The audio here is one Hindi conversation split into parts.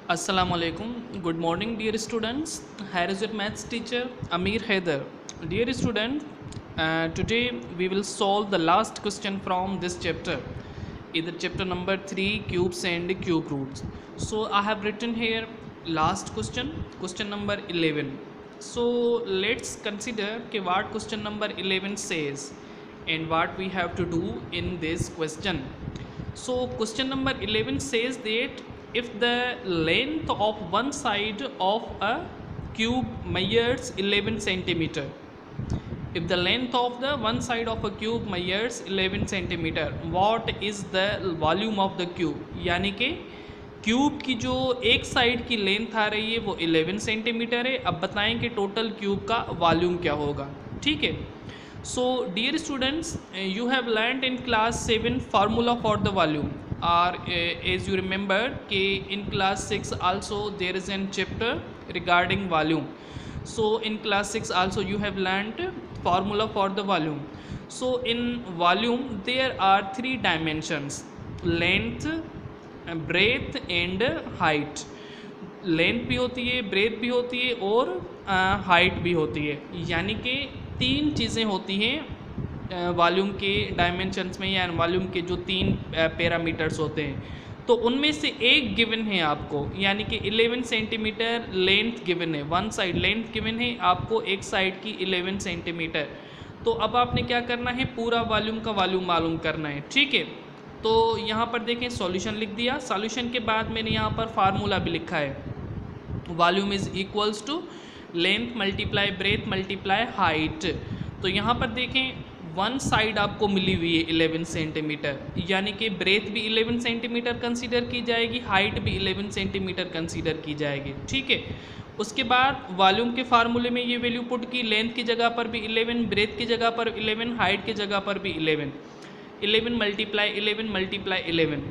Assalamualaikum. Good morning, dear students. Here is your maths teacher Amir Haider. Dear student, today we will solve the last question from this chapter, either chapter number 3, cubes and cube roots. So I have written here last question number 11. So let's consider what question number 11 says and what we have to do in this question. So question number 11 says that if the length of one side of a cube measures 11 centimeter, if the length of the one side of a cube measures 11 centimeter, what is the volume of the cube? यानी कि क्यूब की जो एक साइड की लेंथ आ रही है वो 11 सेंटीमीटर है। अब बताएं कि टोटल क्यूब का वॉल्यूम क्या होगा। ठीक है, so dear students, you have learned in class 7 formula for the volume, or as you remember कि in class 6 also there is an chapter regarding volume. So in class 6 also you have learned formula for the volume. So in volume there are 3 dimensions: length, breadth and height. Length भी होती है, ब्रेथ भी होती है और हाइट भी होती है। यानी कि 3 चीज़ें होती हैं वॉल्यूम के डायमेंशंस में, या वॉल्यूम के जो 3 पैरामीटर्स होते हैं। तो उनमें से एक गिवन है आपको, यानी कि 11 सेंटीमीटर लेंथ गिवन है, वन साइड लेंथ गिवन है आपको, एक साइड की 11 सेंटीमीटर। तो अब आपने क्या करना है, पूरा वॉल्यूम का वॉल्यूम मालूम करना है। ठीक है, तो यहाँ पर देखें सॉल्यूशन लिख दिया। सॉल्यूशन के बाद मैंने यहाँ पर फार्मूला भी लिखा है, volume is equals to length multiply breadth multiply height. तो यहाँ पर देखें वन साइड आपको मिली हुई है 11 सेंटीमीटर, यानी कि ब्रेथ भी 11 सेंटीमीटर कंसीडर की जाएगी, हाइट भी 11 सेंटीमीटर कंसीडर की जाएगी। ठीक है, उसके बाद वॉल्यूम के फार्मूले में ये वैल्यू पुट की, लेंथ की जगह पर भी 11, ब्रेथ की जगह पर 11, हाइट की जगह पर भी 11 मल्टीप्लाई 11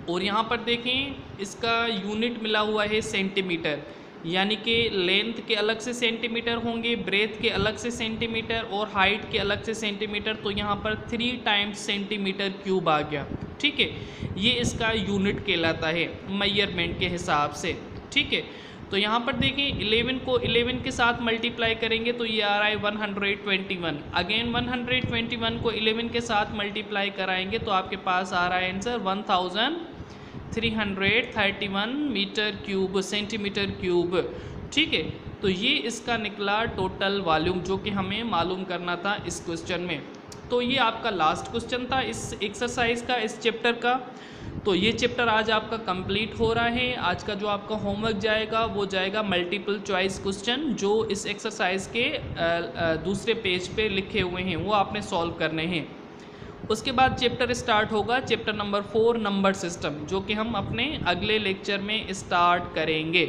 और यहाँ पर देखें इसका यूनिट मिला हुआ है सेंटीमीटर, यानी कि लेंथ के अलग से सेंटीमीटर होंगे, ब्रेथ के अलग से सेंटीमीटर और हाइट के अलग से सेंटीमीटर। तो यहाँ पर 3 टाइम्स सेंटीमीटर क्यूब आ गया। ठीक है, ये इसका यूनिट कहलाता है मेजरमेंट के हिसाब से। ठीक है, तो यहाँ पर देखें 11 को 11 के साथ मल्टीप्लाई करेंगे तो ये आ रहा है 121। अगेन 121 को 11 के साथ मल्टीप्लाई कराएंगे तो आपके पास आ रहा है answer 1331 metre cube, centimetre cube. ठीक है, तो ये इसका निकला टोटल वॉल्यूम जो कि हमें मालूम करना था इस क्वेश्चन में। तो ये आपका लास्ट क्वेश्चन था इस एक्सरसाइज का, इस चैप्टर का। तो ये चैप्टर आज आपका कंप्लीट हो रहा है। आज का जो आपका होमवर्क जाएगा वो जाएगा मल्टीपल चॉइस क्वेश्चन, जो इस एक्सरसाइज के दूसरे पेज पे लिखे हुए हैं, वो आपने सॉल्व करने हैं। उसके बाद चैप्टर स्टार्ट होगा, चैप्टर नंबर 4 नंबर सिस्टम, जो कि हम अपने अगले लेक्चर में स्टार्ट करेंगे।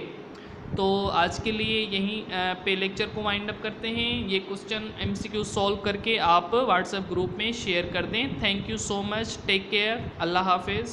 तो आज के लिए यहीं पे लेक्चर को वाइंड अप करते हैं। ये क्वेश्चन MCQ सॉल्व करके आप व्हाट्सएप ग्रुप में शेयर कर दें। Thank you so much, take care, अल्लाह हाफिज़।